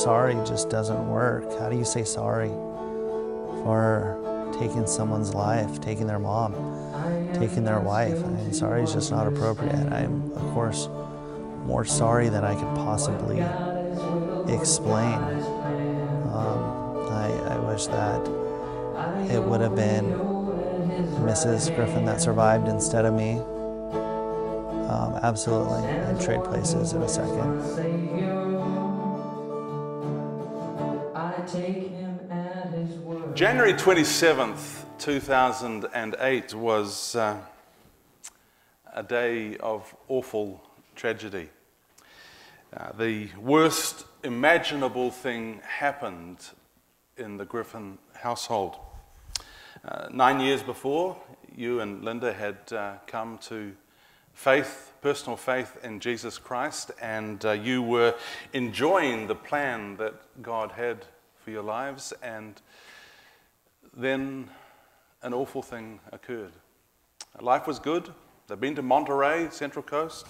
sorry just doesn't work. How do you say sorry for taking someone's life, taking their mom, taking their wife? I mean, sorry is just not appropriate. I'm, of course, more sorry than I could possibly explain. I wish that it would have been Mrs. Griffin that survived instead of me. Absolutely. I'd trade places in a second. January 27th, 2008 was a day of awful tragedy. The worst imaginable thing happened in the Griffin household. 9 years before, you and Linda had come to personal faith in Jesus Christ, and you were enjoying the plan that God had for your lives, and then an awful thing occurred. Life was good. They'd been to Monterey, Central Coast,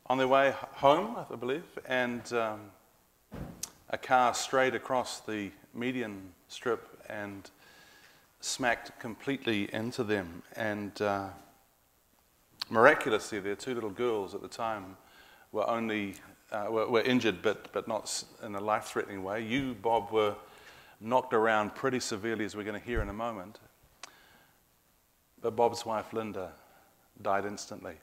on their way home, I believe, and a car strayed across the median strip and smacked completely into them. And miraculously, their two little girls at the time were only were injured, but not in a life-threatening way. You, Bob, were knocked around pretty severely, as we're going to hear in a moment. But Bob's wife, Linda, died instantly.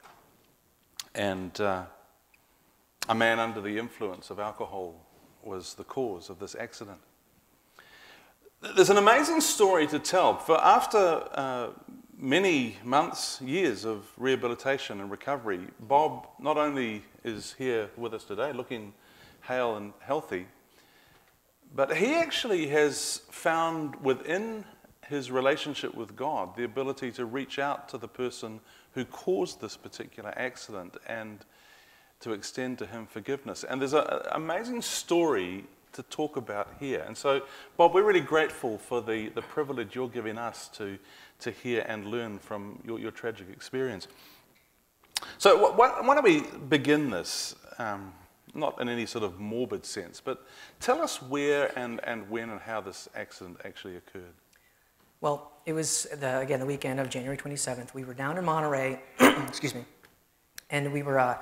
And a man under the influence of alcohol was the cause of this accident. There's an amazing story to tell. For after many months, years of rehabilitation and recovery, Bob not only is here with us today, looking hale and healthy, but he actually has found within his relationship with God the ability to reach out to the person who caused this particular accident and to extend to him forgiveness. And there's an amazing story to talk about here. And so, Bob, we're really grateful for the privilege you're giving us to hear and learn from your tragic experience. So why don't we begin this, not in any sort of morbid sense, but tell us where and when and how this accident actually occurred. Well, it was, again, the weekend of January 27th. We were down in Monterey, excuse me, and we were,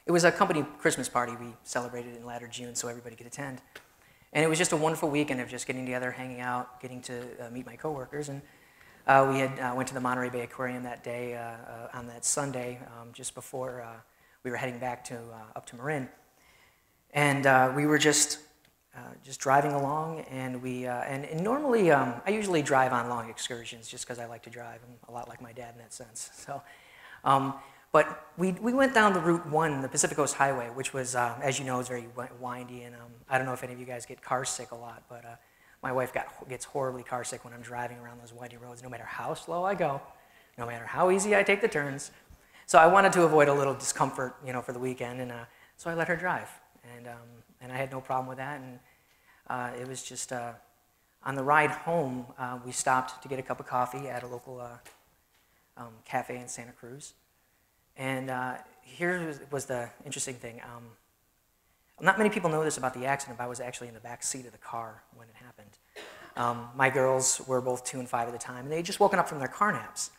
it was a company Christmas party. We celebrated in latter June so everybody could attend. And it was just a wonderful weekend of just getting together, hanging out, getting to meet my coworkers. And we had went to the Monterey Bay Aquarium that day, on that Sunday, just before we were heading back to up to Marin. And we were just driving along, and we and normally I usually drive on long excursions just because I like to drive. I'm a lot like my dad in that sense. So, but we went down the Route 1, the Pacific Coast Highway, which was, as you know, is very windy, and I don't know if any of you guys get car sick a lot, but my wife gets horribly car sick when I'm driving around those windy roads, no matter how slow I go, no matter how easy I take the turns. So I wanted to avoid a little discomfort, you know, for the weekend, and so I let her drive, and I had no problem with that. And it was just on the ride home, we stopped to get a cup of coffee at a local cafe in Santa Cruz. And here was the interesting thing. Not many people know this about the accident, but I was actually in the back seat of the car when it happened. My girls were both 2 and 5 at the time, and they had just woken up from their car naps.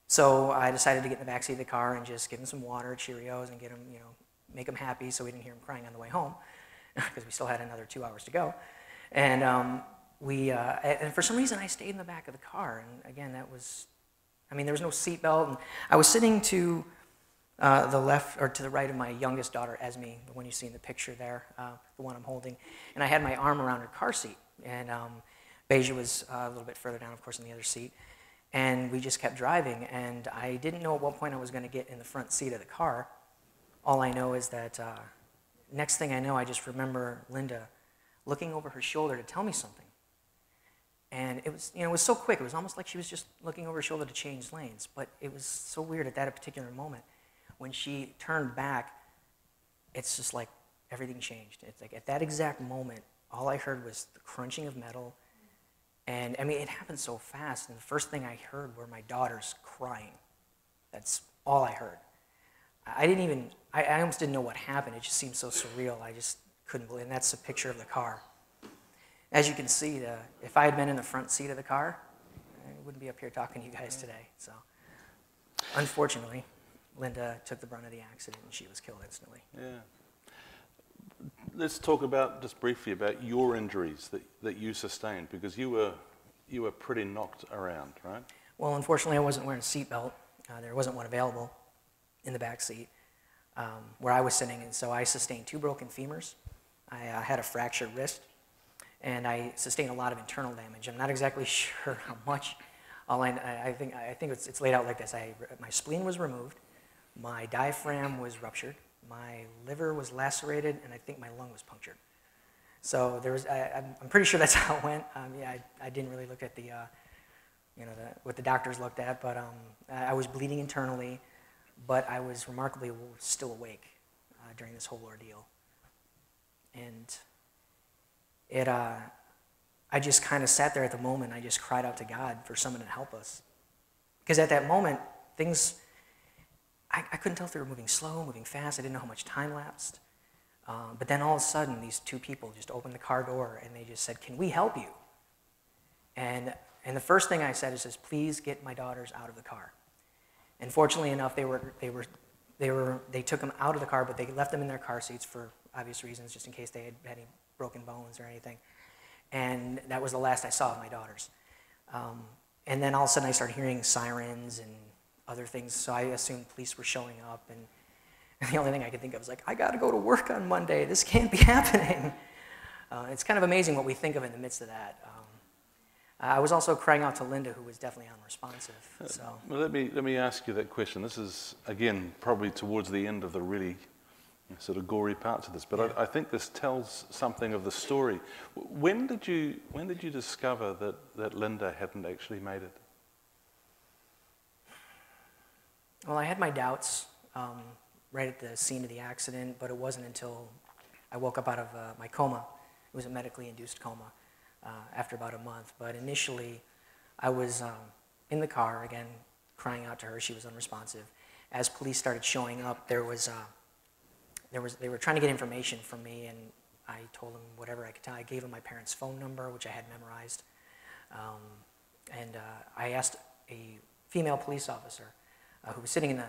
So I decided to get in the back seat of the car and just give them some water, Cheerios, and get them, you know, make them happy so we didn't hear them crying on the way home, because we still had another 2 hours to go. And and for some reason I stayed in the back of the car. And again, that was, I mean, there was no seatbelt, and I was sitting to the left or to the right of my youngest daughter, Esme, the one you see in the picture there, the one I'm holding. And I had my arm around her car seat, and Beja was a little bit further down, of course, in the other seat. And we just kept driving, and I didn't know at what point I was going to get in the front seat of the car. All I know is that next thing I know, I just remember Linda looking over her shoulder to tell me something. And it was, you know, it was so quick. It was almost like she was just looking over her shoulder to change lanes. But it was so weird at that particular moment. When she turned back, it's just like everything changed. It's like at that exact moment, all I heard was the crunching of metal. And I mean, it happened so fast. And the first thing I heard were my daughters crying. That's all I heard. I almost didn't know what happened. It just seemed so surreal. I just couldn't believe it. And that's a picture of the car. As you can see, if I had been in the front seat of the car, I wouldn't be up here talking to you guys today. So, unfortunately, Linda took the brunt of the accident and she was killed instantly. Yeah. Let's talk about, just briefly, about your injuries that you sustained, because you were pretty knocked around, right? Well, unfortunately, I wasn't wearing a seatbelt. There wasn't one available in the back seat where I was sitting, and so I sustained 2 broken femurs. I had a fractured wrist, and I sustained a lot of internal damage. I'm not exactly sure how much. I think it's laid out like this. My spleen was removed, my diaphragm was ruptured, my liver was lacerated, and I think my lung was punctured. So I'm pretty sure that's how it went. Yeah, I didn't really look at what the doctors looked at, but I was bleeding internally, but I was remarkably still awake during this whole ordeal. And I just kind of sat there at the moment. I just cried out to God for someone to help us. Because at that moment, I couldn't tell if they were moving slow, moving fast. I didn't know how much time lapsed. But then all of a sudden, these 2 people just opened the car door and they just said, "Can we help you?" And the first thing I said is, "Please get my daughters out of the car." And fortunately enough, they took them out of the car, but they left them in their car seats for obvious reasons, just in case they had any broken bones or anything. And that was the last I saw of my daughters. And then all of a sudden I started hearing sirens and other things, so I assumed police were showing up, and the only thing I could think of was like, I gotta go to work on Monday, this can't be happening. It's kind of amazing what we think of in the midst of that. I was also crying out to Linda, who was definitely unresponsive. So. Well, let me ask you that question. This is, again, probably towards the end of the really sort of gory parts of this, but yeah. I think this tells something of the story. When did you discover that Linda hadn't actually made it? Well, I had my doubts right at the scene of the accident, but it wasn't until I woke up out of my coma. It was a medically induced coma after about a month. But initially, I was in the car, again, crying out to her. She was unresponsive. As police started showing up, they were trying to get information from me, and I told them whatever I could tell. I gave them my parents' phone number, which I had memorized. And I asked a female police officer who was sitting in the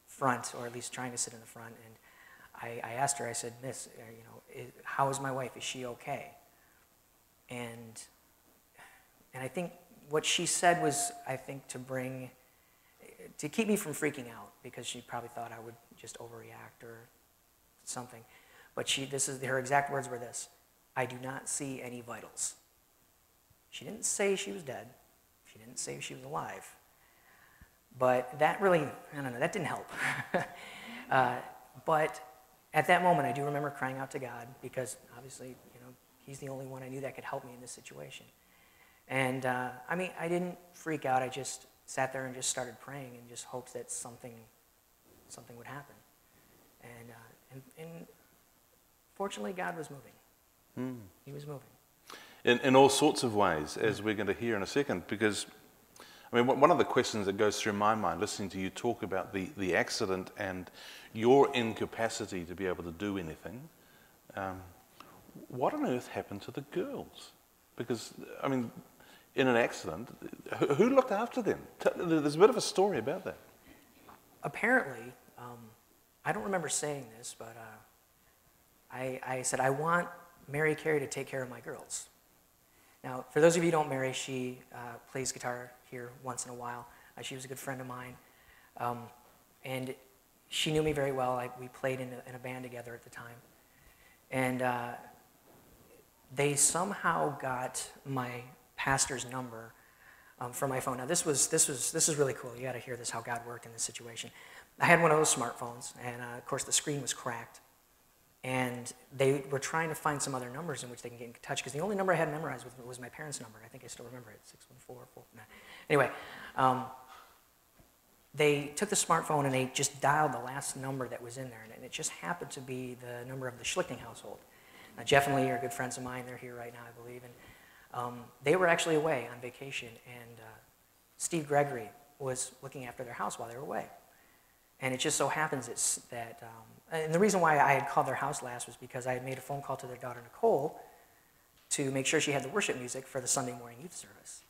front, or at least trying to sit in the front, and I asked her, I said, "Miss, how is my wife? Is she okay?" And I think what she said was, I think, to keep me from freaking out, because she probably thought I would just overreact or something. But her exact words were this: "I do not see any vitals." She didn't say she was dead. She didn't say she was alive. But that really, I don't know, that didn't help. But at that moment, I do remember crying out to God, because obviously, He's the only one I knew that could help me in this situation. And I didn't freak out. I just sat there and just started praying and just hoped that something would happen. And fortunately, God was moving. He was moving. In all sorts of ways, as we're going to hear in a second, because one of the questions that goes through my mind, listening to you talk about the accident and your incapacity to be able to do anything, what on earth happened to the girls? Because, in an accident, who looked after them? There's a bit of a story about that. Apparently, I don't remember saying this, but I said, I want Mary Carey to take care of my girls. Now, for those of you who don't know Mary, she plays guitar here once in a while. She was a good friend of mine. And she knew me very well. We played in a band together at the time. And they somehow got my pastor's number from my phone. Now, this is really cool. You got to hear this, how God worked in this situation. I had one of those smartphones, and of course the screen was cracked. And they were trying to find some other numbers in which they can get in touch, because the only number I had memorized was my parents' number. I think I still remember it, 614. No. Anyway, they took the smartphone and they just dialed the last number that was in there, and it just happened to be the number of the Schlichting household. Now, Jeff and Lee are good friends of mine. They're here right now, I believe. And they were actually away on vacation, and Steve Gregory was looking after their house while they were away. And it just so happens and the reason why I had called their house last was because I had made a phone call to their daughter, Nicole, to make sure she had the worship music for the Sunday morning youth service.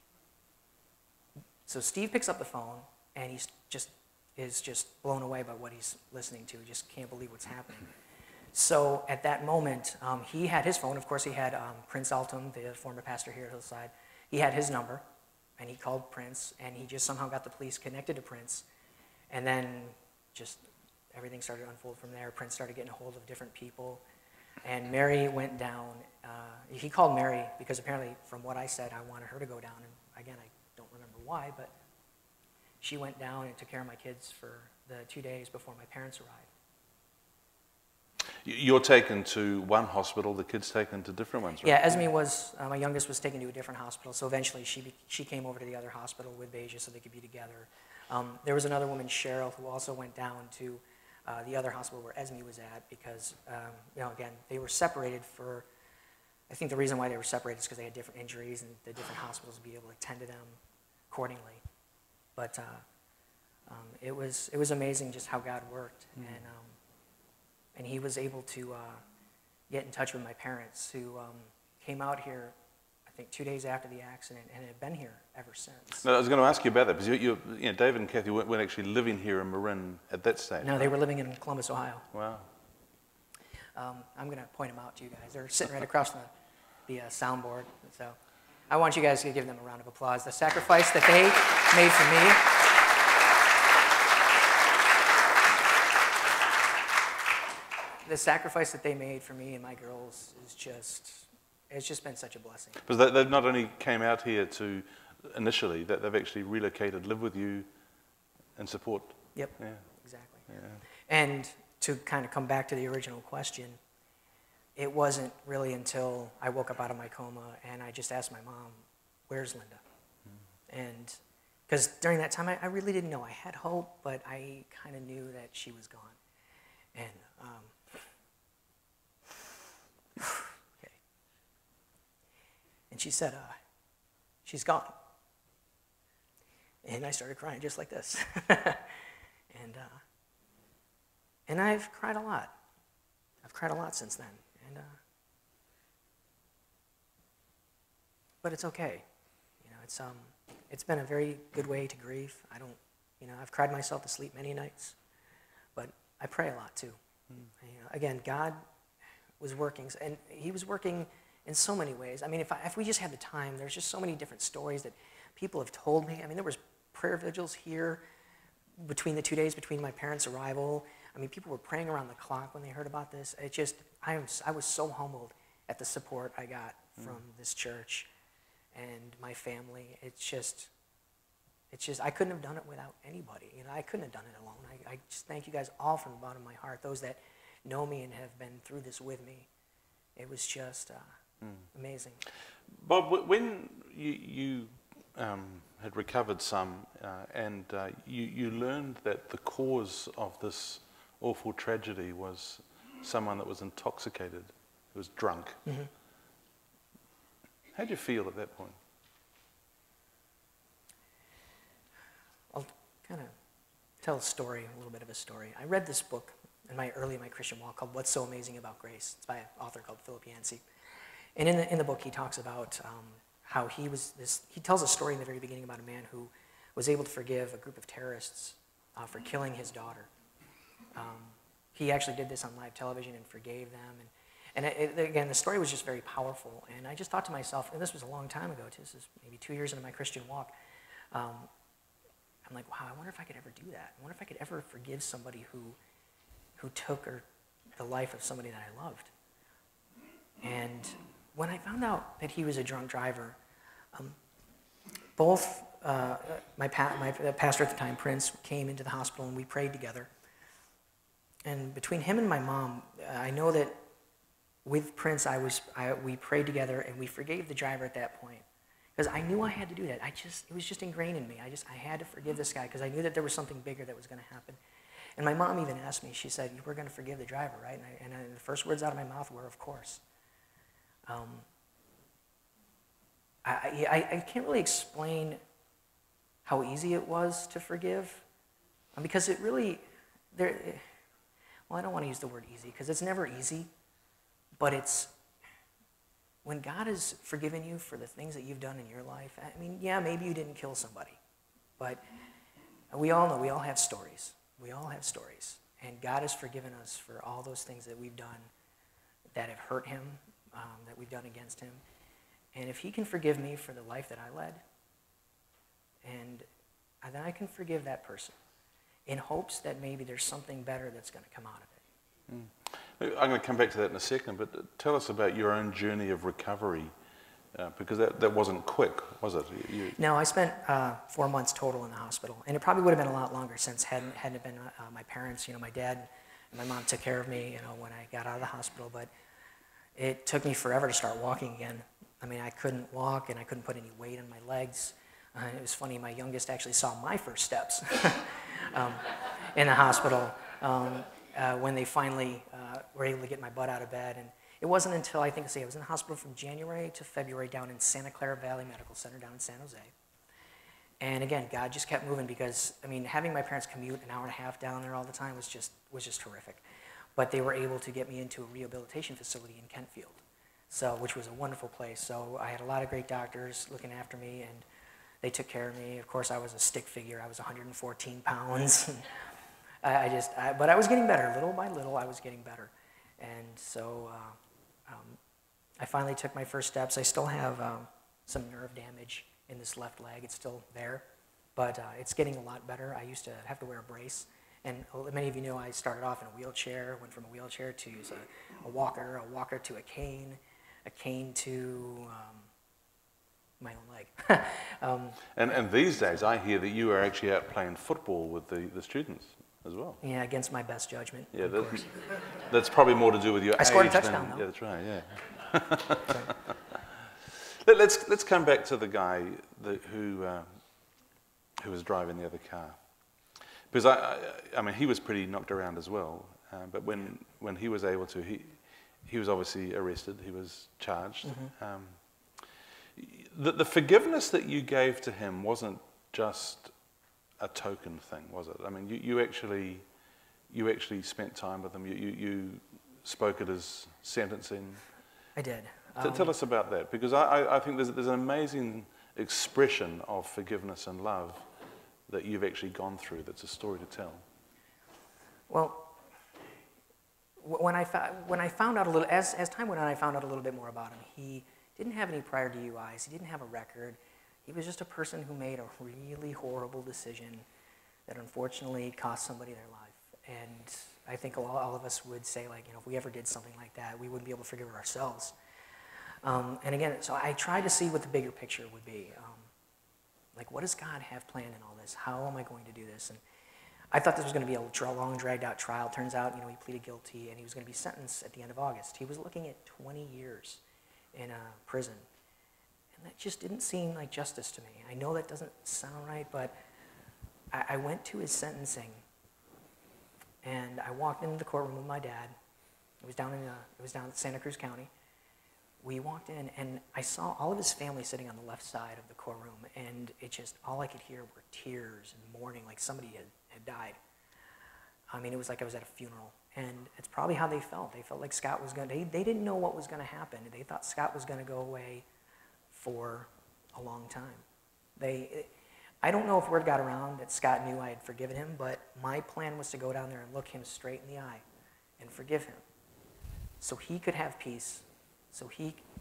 So Steve picks up the phone, and he is just blown away by what he's listening to. He just can't believe what's happening. So at that moment, he had his phone. Of course, he had Prince Altum, the former pastor here at Hillside. He had his number, and he called Prince, and he just somehow got the police connected to Prince. And then just everything started to unfold from there. Prince started getting a hold of different people. And Mary went down. He called Mary because apparently, from what I said, I wanted her to go down. And again, I don't remember why, but she went down and took care of my kids for the 2 days before my parents arrived. You're taken to one hospital, the kid's taken to different ones, right? Yeah, Esme was, my youngest was taken to a different hospital, so eventually she came over to the other hospital with Beja so they could be together. There was another woman, Cheryl, who also went down to the other hospital where Esme was at because, again, they were separated for, I think the reason why they were separated is because they had different injuries and the different hospitals would be able to attend to them accordingly. But it was amazing just how God worked, and he was able to get in touch with my parents, who came out here, I think 2 days after the accident, and have been here ever since. No, I was going to ask you about that, because David and Kathy weren't actually living here in Marin at that stage. No, they were living in Columbus, Ohio. Wow. I'm going to point them out to you guys. They're sitting right across the soundboard, so I want you guys to give them a round of applause. The sacrifice that they made for me. The sacrifice that they made for me and my girls it's just been such a blessing. Because they not only came out here to, initially, that they've actually relocated, live with you, and support. Yep, yeah. Exactly. Yeah. And to kind of come back to the original question, it wasn't really until I woke up out of my coma and I just asked my mom, where's Linda? And because during that time, I really didn't know. I had hope, but I kind of knew that she was gone. And okay. And she said, she's gone. And I started crying just like this. And I've cried a lot. I've cried a lot since then. And but it's okay. It's been a very good way to grieve. I've cried myself to sleep many nights, but I pray a lot too. Again, God was working, and He was working in so many ways. I mean, if we just had the time, there's just so many different stories that people have told me. I mean, there was prayer vigils here between the 2 days between my parents' arrival. I mean, people were praying around the clock when they heard about this. I was so humbled at the support I got from this church and my family. It's just, I couldn't have done it without anybody. I couldn't have done it alone. I just thank you guys all from the bottom of my heart, those that know me and have been through this with me. It was just amazing. Bob, when you had recovered some and you learned that the cause of this awful tragedy was someone that was intoxicated, who was drunk. Mm-hmm. How did you feel at that point? I'll kind of tell a little bit of a story. I read this book in my Christian walk called What's So Amazing About Grace. It's by an author called Philip Yancey. And in the book, he talks about how he tells a story in the very beginning about a man who was able to forgive a group of terrorists for killing his daughter. He actually did this on live television and forgave them. And again, the story was just very powerful. And I just thought to myself, and this was a long time ago, too. This is maybe 2 years into my Christian walk. I'm like, wow, I wonder if I could ever do that. I wonder if I could ever forgive somebody who took the life of somebody that I loved. And when I found out that he was a drunk driver, both my pastor at the time, Prince, came into the hospital and we prayed together. And between him and my mom, I know that with Prince, we prayed together and we forgave the driver at that point. Because I knew I had to do that. It was just ingrained in me. I had to forgive this guy because I knew that there was something bigger that was going to happen. And my mom even asked me, she said, "You were going to forgive the driver, right?" And the first words out of my mouth were, "Of course." I can't really explain how easy it was to forgive, because it really, there, well, I don't want to use the word easy because it's never easy, but it's when God has forgiven you for the things that you've done in your life. I mean, yeah, maybe you didn't kill somebody, but we all know, we all have stories. We all have stories. And God has forgiven us for all those things that we've done that have hurt him, that we've done against him. And if he can forgive me for the life that I led, and then I can forgive that person in hopes that maybe there's something better that's going to come out of it. I'm going to come back to that in a second, but tell us about your own journey of recovery, because that wasn't quick, was it? No, I spent 4 months total in the hospital, and it probably would have been a lot longer since hadn't it been my parents, my dad and my mom took care of me, when I got out of the hospital, but it took me forever to start walking again. I mean, I couldn't walk, and I couldn't put any weight on my legs. It was funny, my youngest actually saw my first steps in the hospital when they finally were able to get my butt out of bed. And it wasn't until, I was in the hospital from January to February down in Santa Clara Valley Medical Center down in San Jose. And again, God just kept moving because, I mean, having my parents commute an hour and a half down there all the time was just horrific. But they were able to get me into a rehabilitation facility in Kentfield, which was a wonderful place. So I had a lot of great doctors looking after me, and they took care of me. Of course, I was a stick figure. I was 114 pounds. But I was getting better. Little by little, I was getting better. And so I finally took my first steps. I still have some nerve damage in this left leg. It's still there, but it's getting a lot better. I used to have to wear a brace. And many of you know I started off in a wheelchair, went from a wheelchair to a walker to a cane to my own leg. And these days, I hear that you are actually out playing football with the students as well. Yeah, against my best judgment. Yeah, that's probably more to do with your age. I scored a touchdown, though. Yeah, that's right, yeah. Let's come back to the guy who was driving the other car. Because I mean, he was pretty knocked around as well. But when he was able to, he was obviously arrested. He was charged. Mm-hmm. The forgiveness that you gave to him wasn't just a token thing, was it? I mean, you actually spent time with him. You spoke at his sentencing. I did. Tell us about that, because I think there's an amazing expression of forgiveness and love that you've actually gone through. That's a story to tell. Well, when I found out a little, as time went on, I found out a little bit more about him. He didn't have any prior DUIs. He didn't have a record. He was just a person who made a really horrible decision that unfortunately cost somebody their life. And I think all of us would say, like, if we ever did something like that, we wouldn't be able to forgive ourselves. And again, so I tried to see what the bigger picture would be. Like, what does God have planned in all this? How am I going to do this? And I thought this was going to be a long, dragged-out trial. Turns out, he pleaded guilty, and he was going to be sentenced at the end of August. He was looking at 20 years in a prison. And that just didn't seem like justice to me. I know that doesn't sound right, but I went to his sentencing, and I walked into the courtroom with my dad. It was down in Santa Cruz County. We walked in, and I saw all of his family sitting on the left side of the courtroom, and all I could hear were tears and mourning, like somebody had died. I mean, it was like I was at a funeral, and it's probably how they felt. They felt like Scott was going to, they didn't know what was going to happen. They thought Scott was going to go away for a long time. I don't know if word got around that Scott knew I had forgiven him, but my plan was to go down there and look him straight in the eye and forgive him so he could have peace, so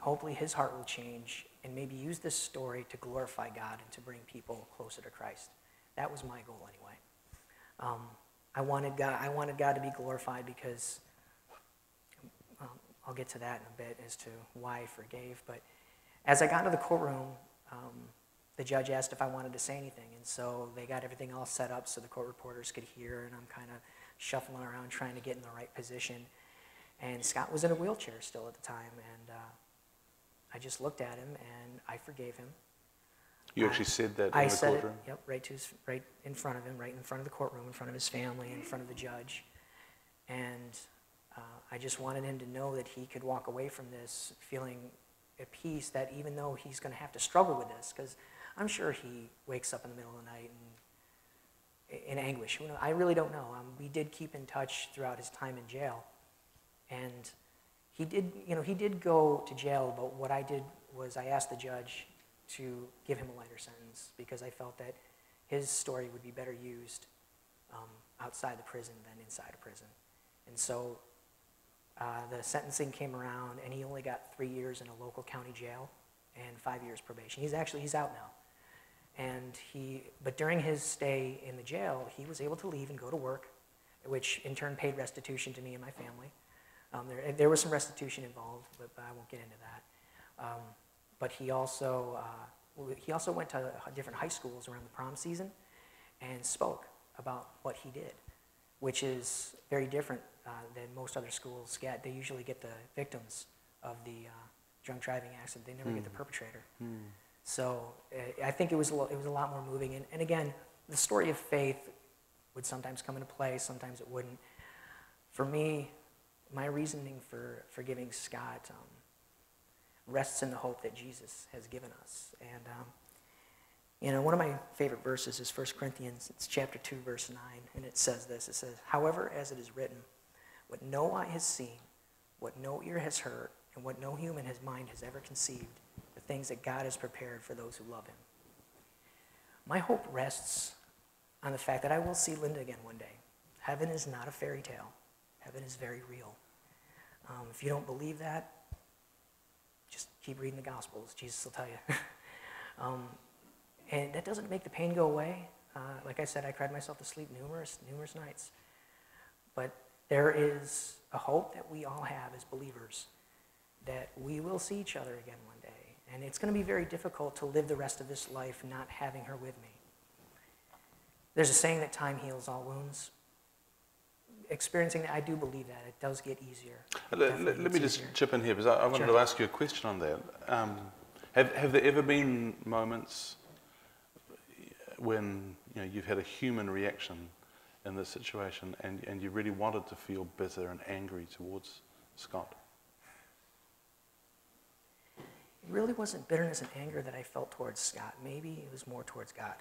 hopefully his heart will change and maybe use this story to glorify God and to bring people closer to Christ. That was my goal anyway. I wanted God to be glorified because, I'll get to that in a bit as to why I forgave, but as I got to the courtroom, the judge asked if I wanted to say anything, and so they got everything all set up so the court reporters could hear, and I'm kind of shuffling around trying to get in the right position. And Scott was in a wheelchair still at the time, and I just looked at him, and I forgave him. You actually said that in the courtroom? I said it, yep, right in front of him, right in front of the courtroom, in front of his family, in front of the judge. And I just wanted him to know that he could walk away from this feeling at peace, that even though he's going to have to struggle with this, because I'm sure he wakes up in the middle of the night in anguish. I really don't know. We did keep in touch throughout his time in jail, and he did go to jail, but what I did was I asked the judge to give him a lighter sentence because I felt that his story would be better used outside the prison than inside a prison. And so the sentencing came around, and he only got 3 years in a local county jail and 5 years probation. He's out now. But during his stay in the jail, he was able to leave and go to work, which in turn paid restitution to me and my family. There was some restitution involved, but I won't get into that. But he also went to different high schools around the prom season and spoke about what he did, which is very different than most other schools get. They usually get the victims of the drunk driving accident. They never get the perpetrator. So I think it was a lot more moving. And again, the story of faith would sometimes come into play, sometimes it wouldn't. For me, my reasoning for forgiving Scott rests in the hope that Jesus has given us. And one of my favorite verses is 1 Corinthians, it's chapter 2, verse 9, and it says this. It says, "However, as it is written, what no eye has seen, what no ear has heard, and what no human mind has ever conceived, the things that God has prepared for those who love him." My hope rests on the fact that I will see Linda again one day. Heaven is not a fairy tale. Heaven is very real. If you don't believe that, just keep reading the Gospels. Jesus will tell you. And that doesn't make the pain go away. Like I said, I cried myself to sleep numerous nights. But there is a hope that we all have as believers that we will see each other again one day. And it's going to be very difficult to live the rest of this life not having her with me. There's a saying that time heals all wounds. Experiencing that, I do believe that. It does get easier. Let me just chip in here, because I wanted to ask you a question on that. Have there ever been moments when you've had a human reaction in this situation and you really wanted to feel bitter and angry towards Scott? It really wasn't bitterness and anger that I felt towards Scott. Maybe it was more towards God.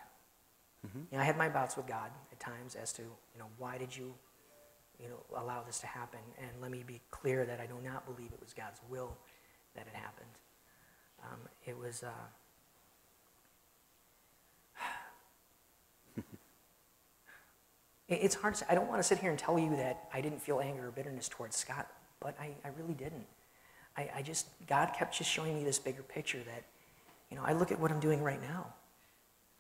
I had my bouts with God at times as to, why did you allow this to happen? And let me be clear that I do not believe it was God's will that it happened. It was, it's hard to say. I don't want to sit here and tell you that I didn't feel anger or bitterness towards Scott, but I really didn't. God kept just showing me this bigger picture that, I look at what I'm doing right now.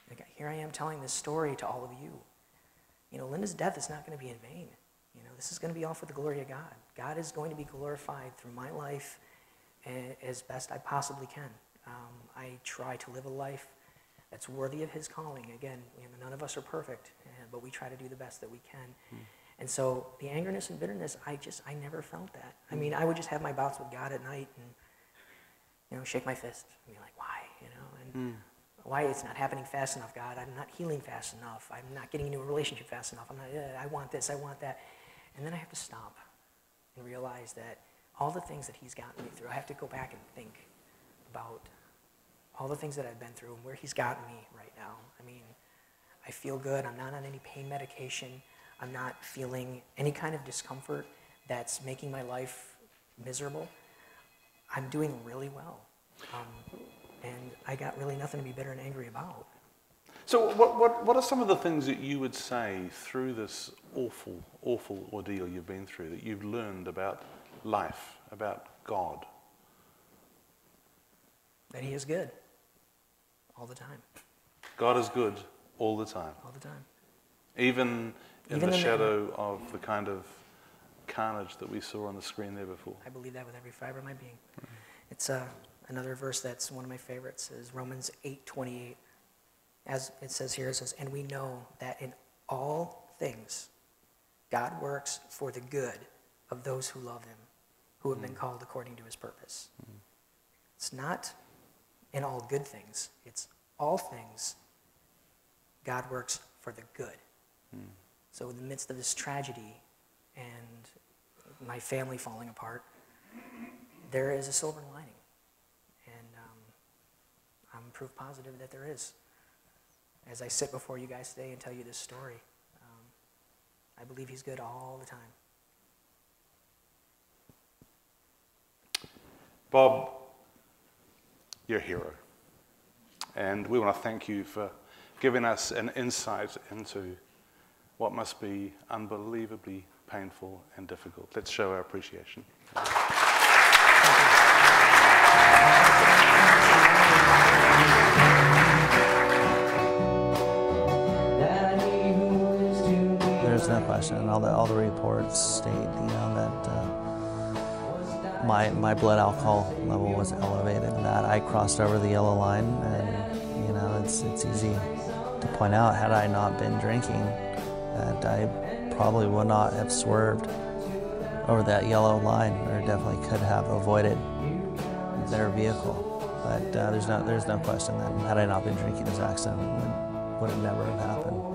Like, here I am telling this story to all of you. Linda's death is not going to be in vain. This is going to be all for the glory of God. God is going to be glorified through my life as best I possibly can. I try to live a life that's worthy of his calling. Again, none of us are perfect, but we try to do the best that we can. And so the angerness and bitterness, I never felt that. I mean, I would just have my bouts with God at night and, shake my fist and be like, why, why it's not happening fast enough, God? I'm not healing fast enough. I'm not getting into a relationship fast enough. I want this, I want that. And then I have to stop and realize that all the things that he's gotten me through, I have to go back and think about all the things that I've been through and where he's gotten me right now. I mean, I feel good. I'm not on any pain medication. I'm not feeling any kind of discomfort that's making my life miserable. I'm doing really well. And I got really nothing to be bitter and angry about. So what are some of the things that you would say through this awful ordeal you've been through that you've learned about life, about God? That he is good all the time. God is good all the time. All the time. Even in the shadow of the kind of carnage that we saw on the screen there before. I believe that with every fiber of my being. It's another verse that's one of my favorites is Romans 8:28. As it says here, it says, "And we know that in all things God works for the good of those who love him, who have been called according to his purpose." It's not in all good things. It's all things God works for the good. So in the midst of this tragedy and my family falling apart, there is a silver lining. And I'm proof positive that there is. As I sit before you guys today and tell you this story, I believe he's good all the time. Bob, you're a hero. And we want to thank you for giving us an insight into what must be unbelievably painful and difficult. Let's show our appreciation. There's no question. All the reports state, that my blood alcohol level was elevated, and that I crossed over the yellow line. And it's easy to point out, had I not been drinking, that I probably would not have swerved over that yellow line, or definitely could have avoided their vehicle. But there's no question that had I not been drinking, this accident would have never have happened.